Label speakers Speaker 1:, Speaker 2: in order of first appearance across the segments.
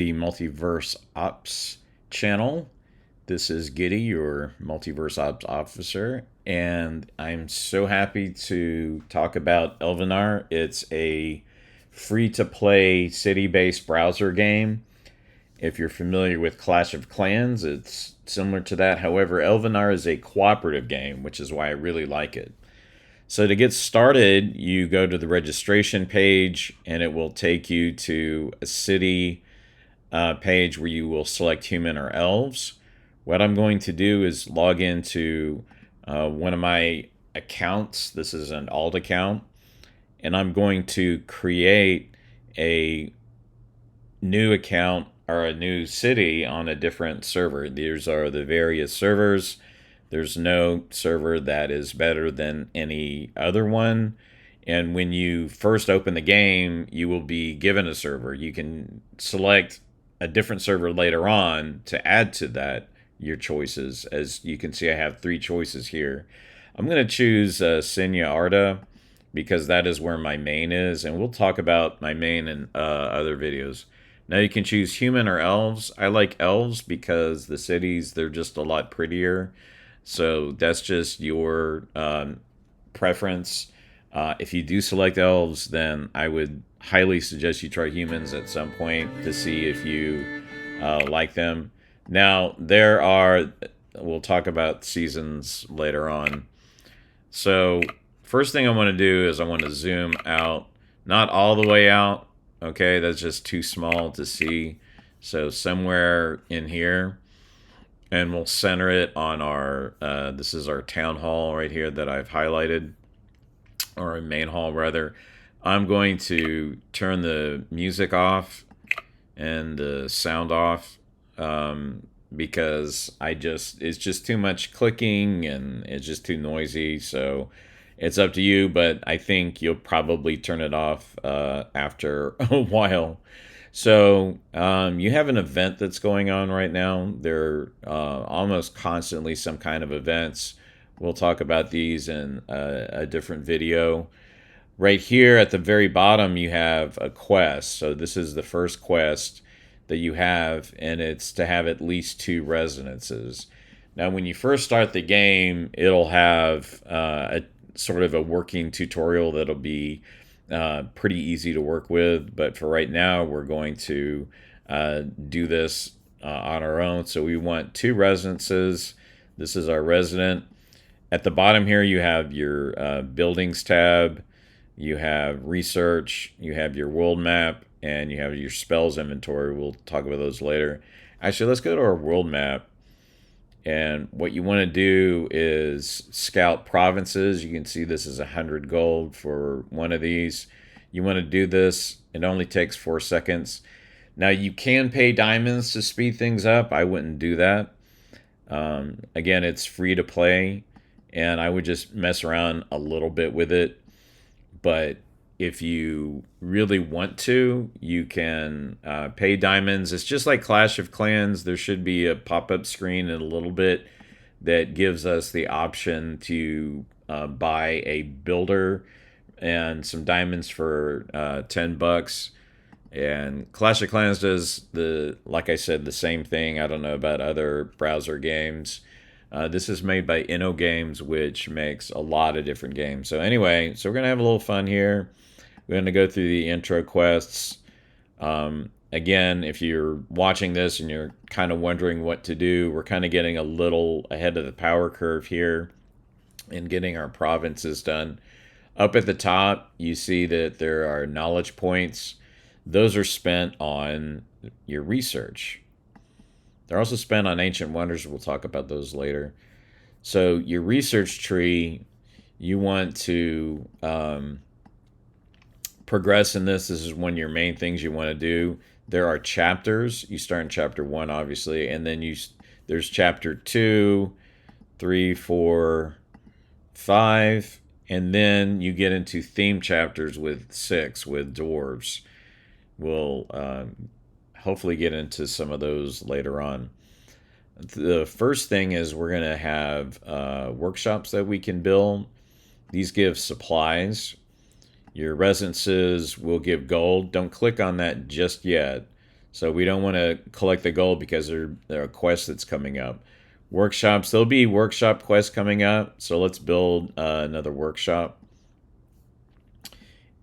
Speaker 1: the Multiverse Ops channel. This is Giddy, your Multiverse Ops officer, and I'm so happy to talk about Elvenar. It's a free to play city based browser game. If you're familiar with Clash of Clans, it's similar to that. However, Elvenar is a cooperative game, which is why I really like it. So to get started, you go to the registration page, and it will take you to a city page where you will select human or elves. What I'm going to do is log into one of my accounts. This is an alt account, and I'm going to create a new account or a new city on a different server. These are the various servers. There's no server that is better than any other one. And when you first open the game, you will be given a server. You can select a different server later on to add to that your choices. As you can see, I have three choices here. I'm going to choose Senya Arda because that is where my main is, and we'll talk about my main in other videos. Now you can choose human or elves. I like elves because the cities, they're just a lot prettier. So that's just your preference. If you do select elves, then I would highly suggest you try humans at some point to see if you like them. Now, we'll talk about seasons later on. So, first thing I want to do is I want to zoom out, not all the way out. Okay, that's just too small to see. So, somewhere in here, and we'll center it on our, this is our town hall right here that I've highlighted, or a main hall rather. I'm going to turn the music off and the sound off because it's just too much clicking and it's just too noisy. So it's up to you, but I think you'll probably turn it off after a while. So you have an event that's going on right now. There are almost constantly some kind of events. We'll talk about these in a different video. Right here at the very bottom, you have a quest. So this is the first quest that you have, and it's to have at least 2 residences. Now, when you first start the game, it'll have a sort of a working tutorial that'll be pretty easy to work with. But for right now, we're going to do this on our own. So we want 2 residences. This is our resident. At the bottom here, you have your buildings tab, you have research, you have your world map, and you have your spells inventory. We'll talk about those later. Actually, let's go to our world map. And what you want to do is scout provinces. You can see this is 100 gold for one of these. You want to do this. It only takes 4 seconds. Now, you can pay diamonds to speed things up. I wouldn't do that. Again, it's free to play, and I would just mess around a little bit with it. But if you really want to, you can pay diamonds. It's just like Clash of Clans. There should be a pop-up screen in a little bit that gives us the option to buy a builder and some diamonds for $10. And Clash of Clans does like I said, the same thing. I don't know about other browser games. This is made by InnoGames, which makes a lot of different games. So anyway, so we're going to have a little fun here. We're going to go through the intro quests. Again, if you're watching this and you're kind of wondering what to do, we're kind of getting a little ahead of the power curve here in getting our provinces done. Up at the top, you see that there are knowledge points. Those are spent on your research. They're also spent on ancient wonders. We'll talk about those later. So your research tree, you want to progress in this. This is one of your main things you want to do. There are chapters. You start in chapter 1, obviously, and then there's chapter 2, 3, 4, 5, and then you get into theme chapters with 6 with dwarves. We'll hopefully get into some of those later on. The first thing is we're going to have workshops that we can build. These give supplies. Your residences will give gold. Don't click on that just yet. So we don't want to collect the gold because there are quests that's coming up. Workshops, there'll be workshop quests coming up. So let's build another workshop.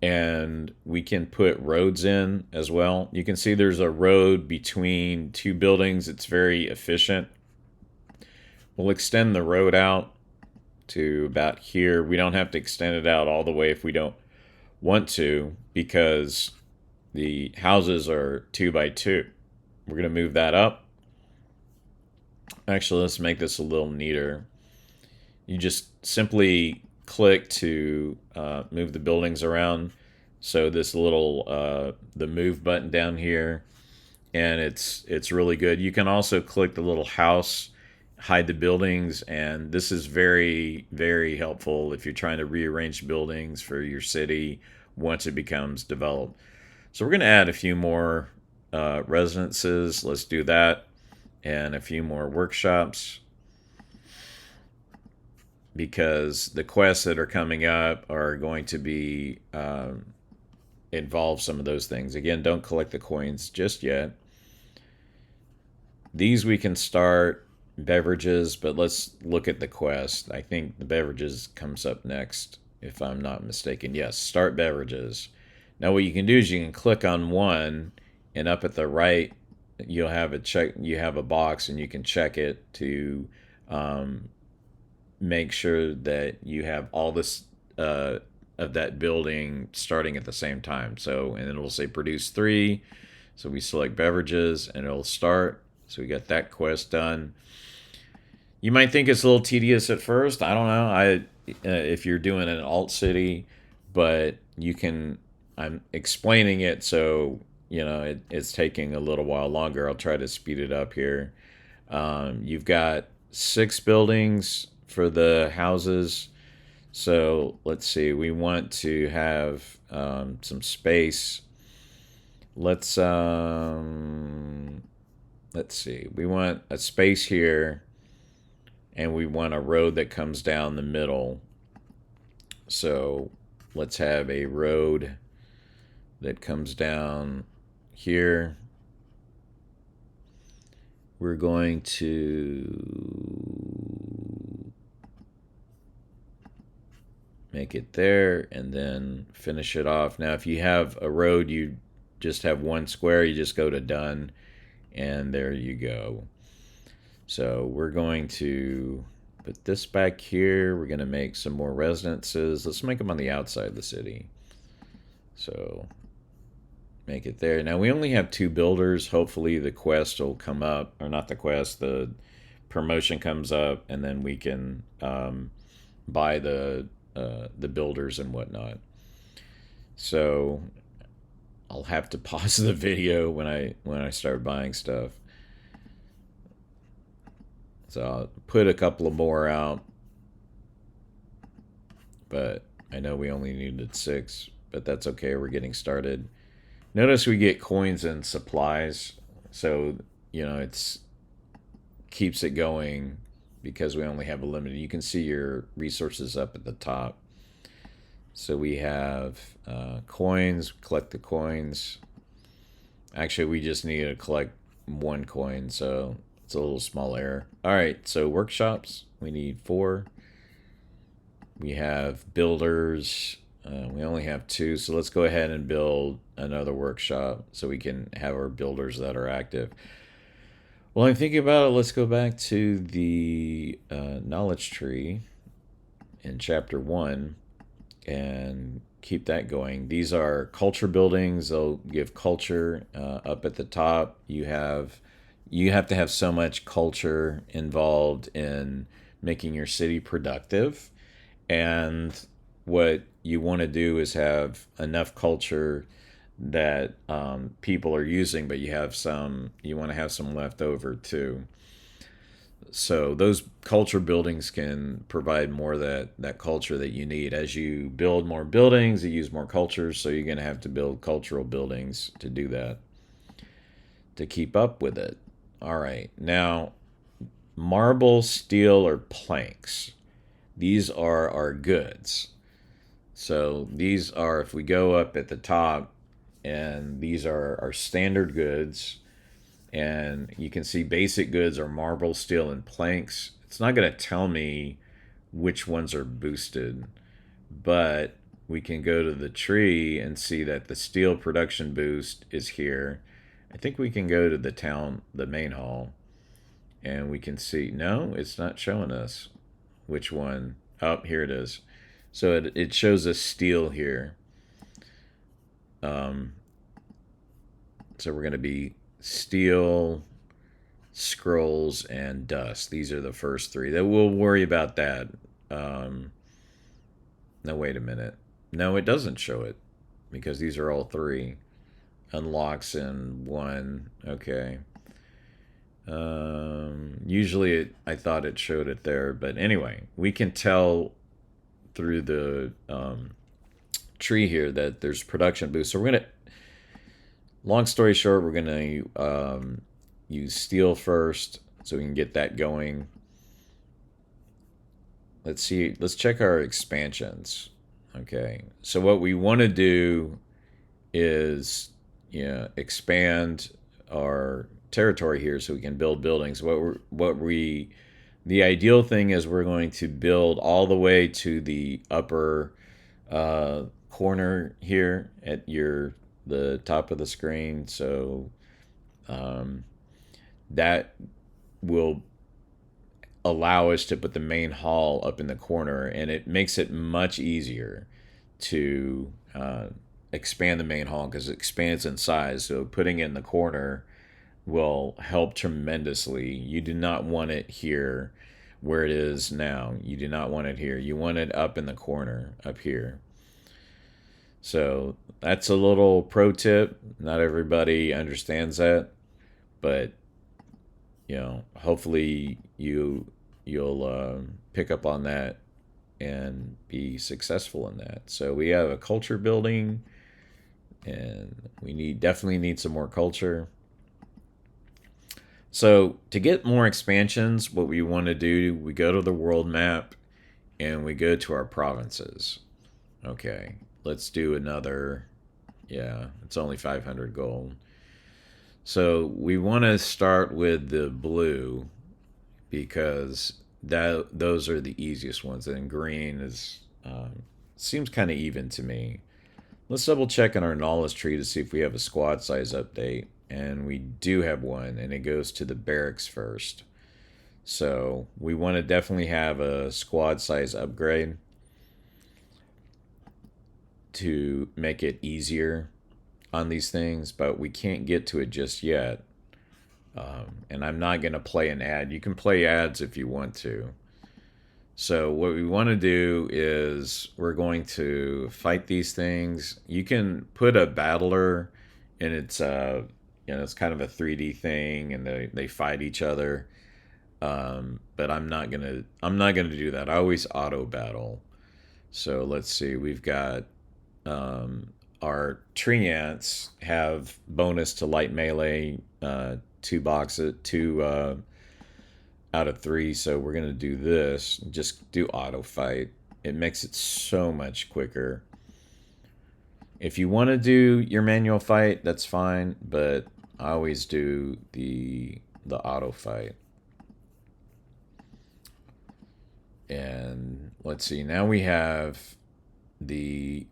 Speaker 1: And we can put roads in as well. You can see there's a road between two buildings. It's very efficient. We'll extend the road out to about here. We don't have to extend it out all the way if we don't want to, because the houses are 2 by 2. We're going to move that up. Actually, let's make this a little neater. You just simply click to move the buildings around. So this little the move button down here, and it's really good. You can also click the little house, hide the buildings, and this is very helpful if you're trying to rearrange buildings for your city once it becomes developed. So we're going to add a few more residences. Let's do that, and a few more workshops, because the quests that are coming up are going to be involve some of those things. Again, don't collect the coins just yet. These we can start beverages, but let's look at the quest. I think the beverages comes up next, if I'm not mistaken. Yes, start beverages. Now what you can do is you can click on one, and up at the right you'll have a check. You have a box, and you can check it to make sure that you have all this of that building starting at the same time. So, and it'll say produce 3. So we select beverages, and it'll start. So we got that quest done. You might think it's a little tedious at first. I don't know. If you're doing an alt city, but you can. I'm explaining it, so it's taking a little while longer. I'll try to speed it up here. You've got 6 buildings for the houses. So let's see. We want to have some space. Let's see. We want a space here, and we want a road that comes down the middle. So let's have a road that comes down here. We're going to make it there and then finish it off. Now, if you have a road, you just have one square, you just go to done, and there you go. So we're going to put this back here. We're going to make some more residences. Let's make them on the outside of the city. So make it there. Now we only have 2 builders. Hopefully the quest will come up, or not the quest, the promotion comes up, and then we can buy the builders and whatnot. So I'll have to pause the video when I start buying stuff. So I'll put a couple of more out, but I know we only needed 6, but that's okay. We're getting started. Notice we get coins and supplies, so it's keeps it going because we only have a limited. You can see your resources up at the top. So we have coins. Collect the coins. Actually, we just need to collect 1 coin, so it's a little small error. All right, so workshops. We need 4. We have builders. We only have 2, so let's go ahead and build another workshop so we can have our builders that are active. Well, I'm thinking about it. Let's go back to the knowledge tree in chapter 1 and keep that going. These are culture buildings. They'll give culture up at the top. You have to have so much culture involved in making your city productive, and what you want to do is have enough culture that people are using, but you want to have some left over too. So those culture buildings can provide more of that culture that you need. As you build more buildings, you use more cultures, so you're going to have to build cultural buildings to do that, to keep up with it. All right, now marble, steel, or planks. These are our goods. So these are, if we go up at the top, and these are our standard goods. And you can see basic goods are marble, steel, and planks. It's not going to tell me which ones are boosted, but we can go to the tree and see that the steel production boost is here. I think we can go to the main hall, and we can see, no, it's not showing us which one. Oh, here it is. So it shows us steel here. Um, so we're going to be steel, scrolls, and dust. These are the first three. That we'll worry about that. Um, no, wait a minute. No, it doesn't show it because these are all three unlocks in one. Okay. Usually I thought it showed it there, but anyway, we can tell through the tree here that there's production boost. So we're gonna, long story short, we're gonna use steel first so we can get that going. Let's see. Let's check our expansions. Okay. So what we want to do is, expand our territory here so we can build buildings. The ideal thing is we're going to build all the way to the upper corner here at the top of the screen. So um, that will allow us to put the main hall up in the corner, and it makes it much easier to expand the main hall because it expands in size. So putting it in the corner will help tremendously. You do not want it here where it is now. You do not want it here. You want it up in the corner up here. So that's a little pro tip. Not everybody understands that, but hopefully you'll pick up on that and be successful in that. So we have a culture building, and we definitely need some more culture. So to get more expansions, what we want to do, we go to the world map and we go to our provinces. Okay, let's do another. Yeah, it's only 500 gold. So we want to start with the blue because those are the easiest ones, and green is seems kind of even to me. Let's double check on our knowledge tree to see if we have a squad size update, and we do have one, and it goes to the barracks first. So we want to definitely have a squad size upgrade to make it easier on these things, but we can't get to it just yet. And I'm not going to play an ad. You can play ads if you want to. So what we want to do is we're going to fight these things. You can put a battler, and it's kind of a 3D thing, and they fight each other. But I'm not gonna do that. I always auto battle. So let's see. We've got our tree ants have bonus to light melee, two out of three. So we're gonna do this. Just do auto fight. It makes it so much quicker. If you want to do your manual fight, that's fine. But I always do the auto fight. And let's see. Now we have the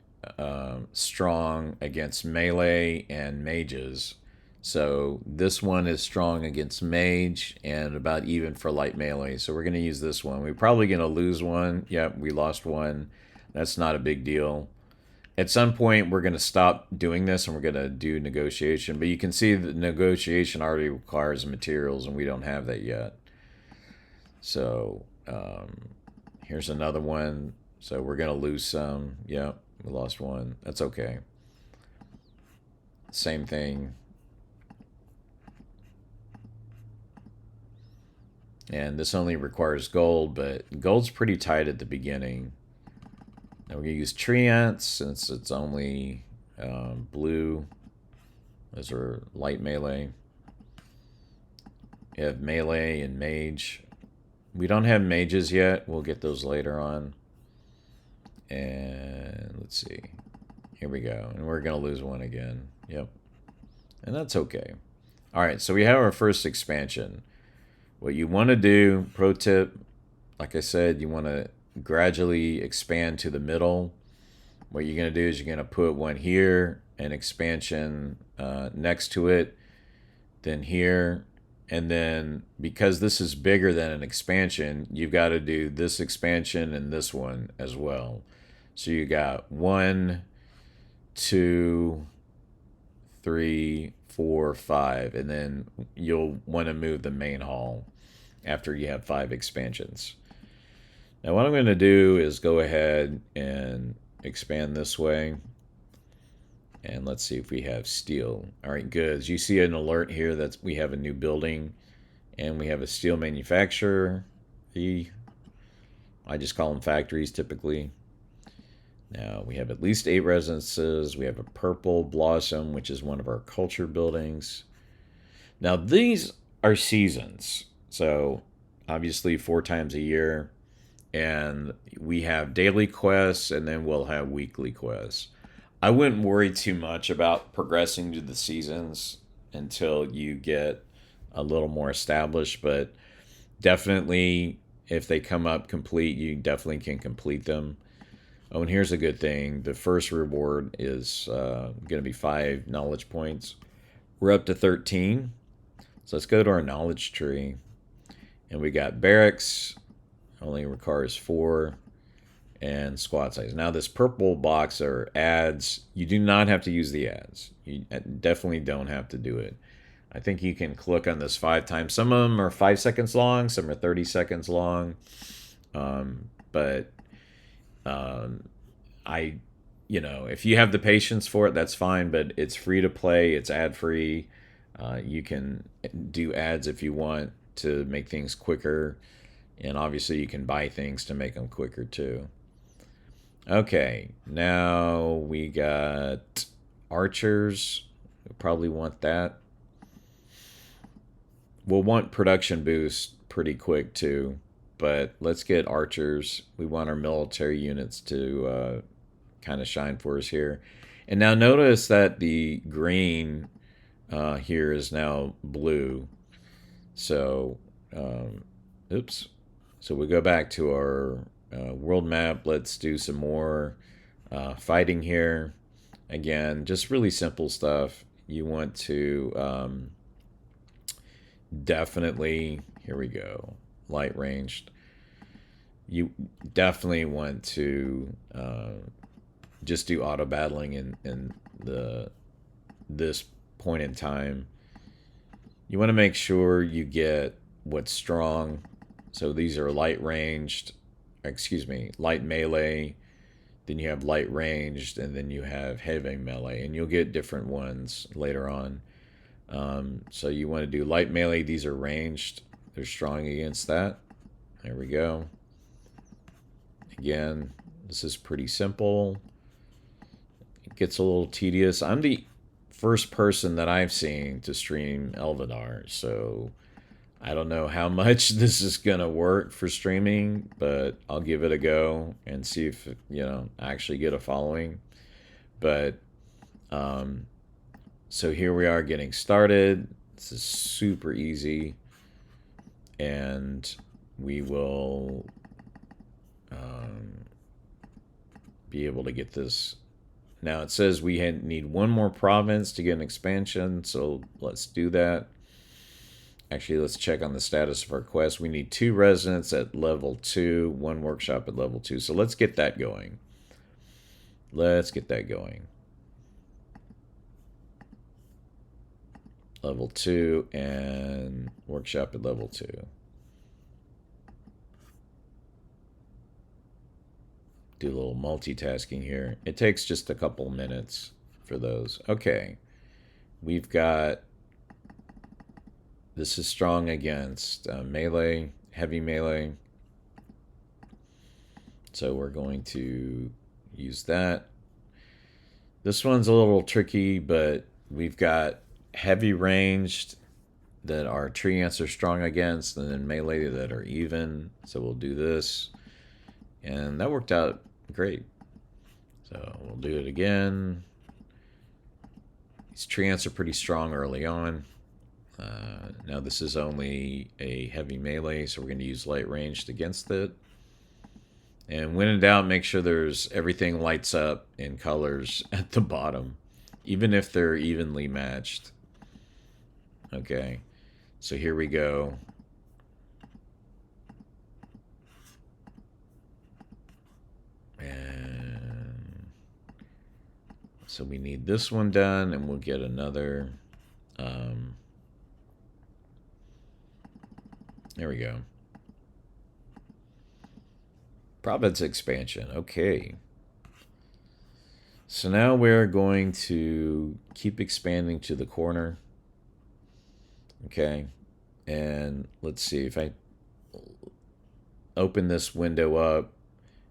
Speaker 1: strong against melee and mages. So this one is strong against mage and about even for light melee. So we're going to use this one. We're probably going to lose one. Yep, we lost one. That's not a big deal. At some point, we're going to stop doing this and we're going to do negotiation. But you can see that negotiation already requires materials, and we don't have that yet. So here's another one. So we're going to lose some. Yep, we lost one. That's okay. Same thing. And this only requires gold, but gold's pretty tight at the beginning. Now we're going to use tree ants since it's only blue. Those are light melee. You have melee and mage. We don't have mages yet. We'll get those later on. And let's see. Here we go. And we're going to lose one again. Yep. And that's okay. All right, so we have our first expansion. What you want to do, pro tip, like I said, you want to gradually expand to the middle. What you're going to do is you're going to put one here, an expansion next to it, then here, and then because this is bigger than an expansion, you've got to do this expansion and this one as well. So you got 1, 2, 3, 4, 5, and then you'll want to move the main hall after you have 5 expansions. Now what I'm going to do is go ahead and expand this way. And let's see if we have steel. All right, good. As you see an alert here that we have a new building and we have a steel manufacturer. I just call them factories typically. Now we have at least 8 residences. We have a purple blossom, which is one of our culture buildings. Now these are seasons. So obviously 4 times a year. And we have daily quests and then we'll have weekly quests. I wouldn't worry too much about progressing to the seasons until you get a little more established, but definitely if they come up complete, you definitely can complete them. Oh, and here's a good thing. The first reward is going to be 5 knowledge points. We're up to 13. So let's go to our knowledge tree. And we got barracks, only requires 4, and squad size. Now this purple box are ads. You do not have to use the ads. You definitely don't have to do it. I think you can click on this 5 times. Some of them are 5 seconds long, some are 30 seconds long. But if you have the patience for it, that's fine. But it's free to play. It's ad free. You can do ads if you want to make things quicker. And obviously you can buy things to make them quicker too. Okay, now we got archers. We probably want that. We'll want production boost pretty quick too. But let's get archers. We want our military units to kind of shine for us here. And now notice that the green here is now blue. So, oops. So we go back to our world map. Let's do some more fighting here. Again, just really simple stuff. You want to definitely, here we go, light ranged. You definitely want to just do auto battling in this point in time. You want to make sure you get what's strong. So these are light ranged, light melee. Then you have light ranged, and then you have heavy melee, and you'll get different ones later on. So you want to do light melee. These are ranged. They're strong against that. There we go. Again, this is pretty simple. It gets a little tedious. I'm the first person that I've seen to stream Elvenar, so I don't know how much this is going to work for streaming, but I'll give it a go and see if, I actually get a following. But, so here we are getting started. This is super easy. And we will be able to get this. Now it says we need 1 more province to get an expansion, so let's do that. Actually, let's check on the status of our quest. We need 2 residents at level 2, 1 workshop at level 2. So let's get that going. Let's get that going. Level 2 and workshop at level 2. Do a little multitasking here. It takes just a couple minutes for those. Okay. We've got... This is strong against melee, heavy melee. So we're going to use that. This one's a little tricky, but we've got heavy ranged that our tree ants are strong against, and then melee that are even. So we'll do this. And that worked out great. So we'll do it again. These tree ants are pretty strong early on. Now this is only a heavy melee, so we're going to use light ranged against it. And when in doubt, make sure there's everything lights up in colors at the bottom, even if they're evenly matched. Okay, so here we go. And so we need this one done, and we'll get another. There we go. Province expansion. Okay. So now we're going to keep expanding to the corner. Okay. And let's see if I open this window up,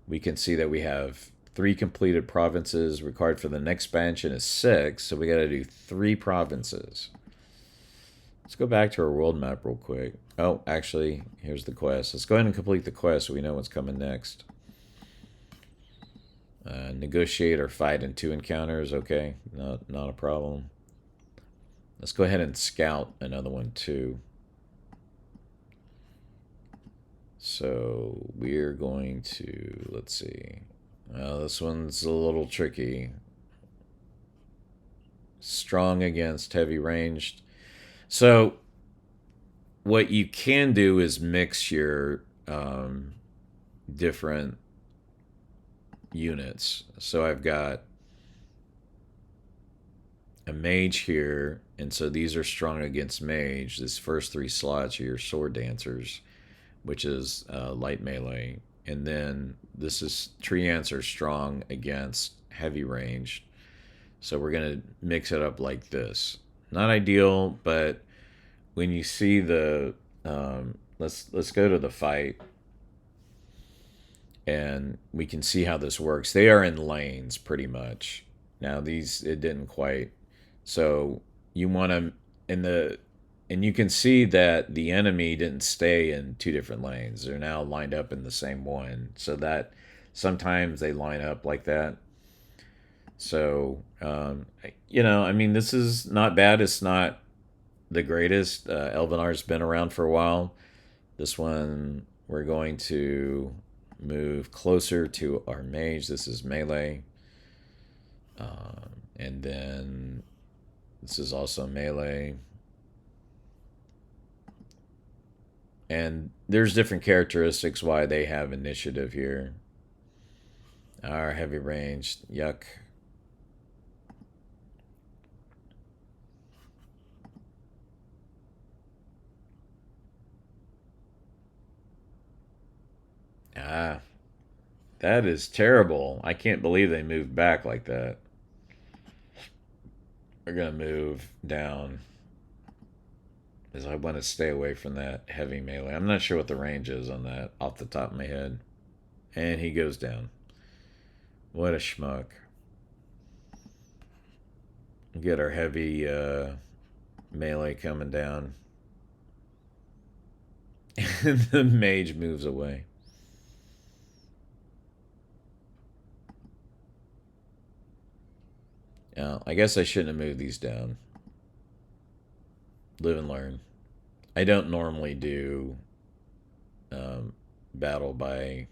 Speaker 1: we can see that we have 3 completed provinces. Required for the next expansion is 6, so we got to do 3 provinces. Let's go back to our world map real quick. Oh, actually, here's the quest. Let's go ahead and complete the quest so we know what's coming next. Negotiate or fight in 2 encounters. Okay, not a problem. Let's go ahead and scout another one too. So we're going to, let's see. This one's a little tricky. Strong against heavy ranged. So what you can do is mix your different units. So I've got a mage here, and so these are strong against mage. This first 3 slots are your sword dancers, which is light melee. And then this is treants are strong against heavy range. So we're gonna mix it up like this. Not ideal, but when you see the let's go to the fight, and we can see how this works. They are in lanes pretty much. Now these it didn't quite. So you want to in the and you can see that the enemy didn't stay in 2 different lanes. They're now lined up in the same one. So that sometimes they line up like that. So I mean, this is not bad. It's not the greatest. Elvenar's been around for a while. This one we're going to move closer to our mage. This is melee. And then this is also melee. And there's different characteristics why they have initiative here. Our heavy ranged. Yuck. Ah, that is terrible. I can't believe they moved back like that. We're going to move down, as I want to stay away from that heavy melee. I'm not sure what the range is on that off the top of my head. And he goes down. What a schmuck. Get our heavy melee coming down. And the mage moves away. I guess I shouldn't have moved these down. Live and learn. I don't normally do battle by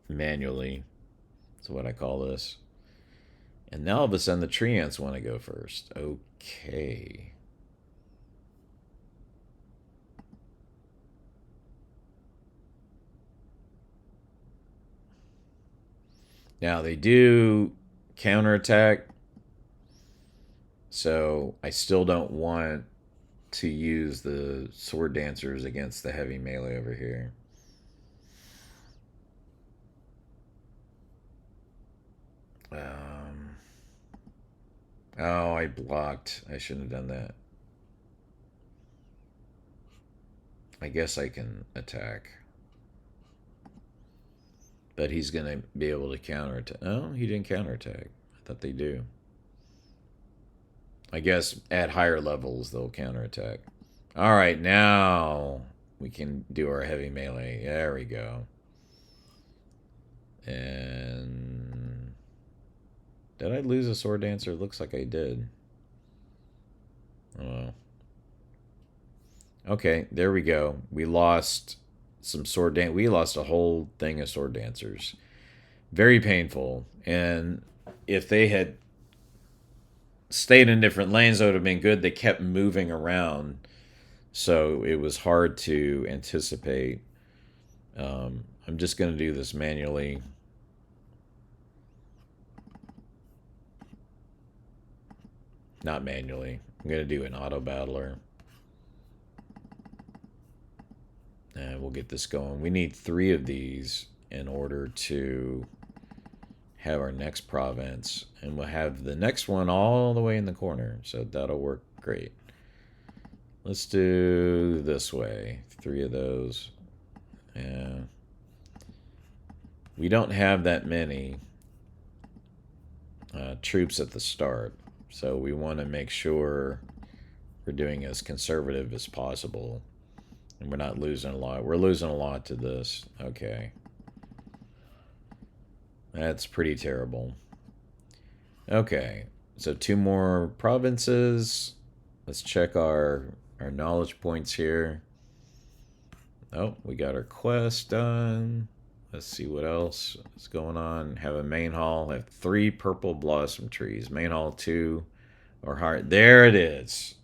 Speaker 1: manually. That's what I call this. And now all of a sudden the treants want to go first. Okay. Now they do counterattack. So I still don't want to use the sword dancers against the heavy melee over here. Oh, I blocked. I shouldn't have done that. I guess I can attack. But he's going to be able to counterattack. Oh, he didn't counterattack. I thought they do. I guess at higher levels they'll counterattack. All right, now we can do our heavy melee. There we go. And did I lose a sword dancer? Looks like I did. Oh, okay, there we go. We lost some sword dance. We lost a whole thing of sword dancers. Very painful. And if they had stayed in different lanes, that would have been good. They kept moving around, so it was hard to anticipate. I'm just going to do this manually. Not manually. I'm going to do an auto battler. And we'll get this going. We need 3 of these in order to have our next province. And we'll have the next one all the way in the corner. So that'll work great. Let's do this way. 3 of those. Yeah. We don't have that many troops at the start. So we want to make sure we're doing as conservative as possible. And we're not losing a lot. We're losing a lot to this. Okay. That's pretty terrible. Okay. So 2 more provinces. Let's check our knowledge points here. Oh, we got our quest done. Let's see what else is going on. Have a main hall. Have 3 purple blossom trees. Main hall 2 or heart. There it is.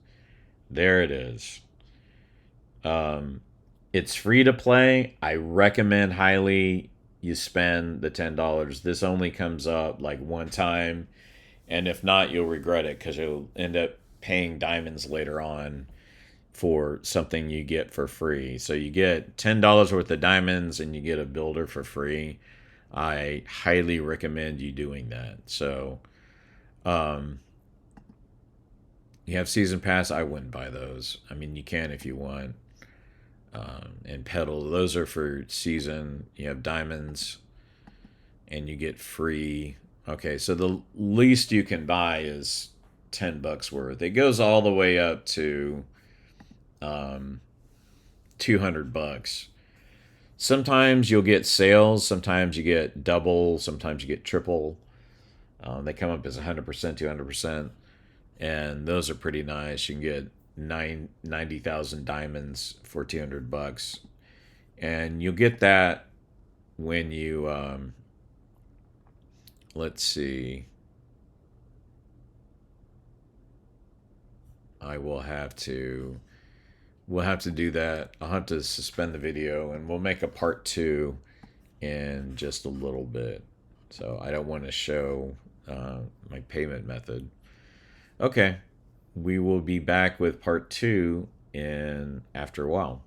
Speaker 1: There it is. It's free to play. I recommend highly you spend the $10. This only comes up like one time, and if not, you'll regret it because you'll end up paying diamonds later on for something you get for free. So you get $10 worth of diamonds and you get a builder for free. I highly recommend you doing that. So, um, you have season pass. I wouldn't buy those. I mean, you can if you want. And pedal. Those are for season. You have diamonds, and you get free. Okay, so the least you can buy is $10 worth. It goes all the way up to um, $200. Sometimes you'll get sales. Sometimes you get double. Sometimes you get triple. They come up as 100%, 200%, and those are pretty nice. You can get 90,000 diamonds for $200, and you'll get that when you let's see. I will have to we'll have to do that. I'll have to suspend the video and we'll make a part 2 in just a little bit. So I don't want to show my payment method. Okay, we will be back with part 2 in after a while.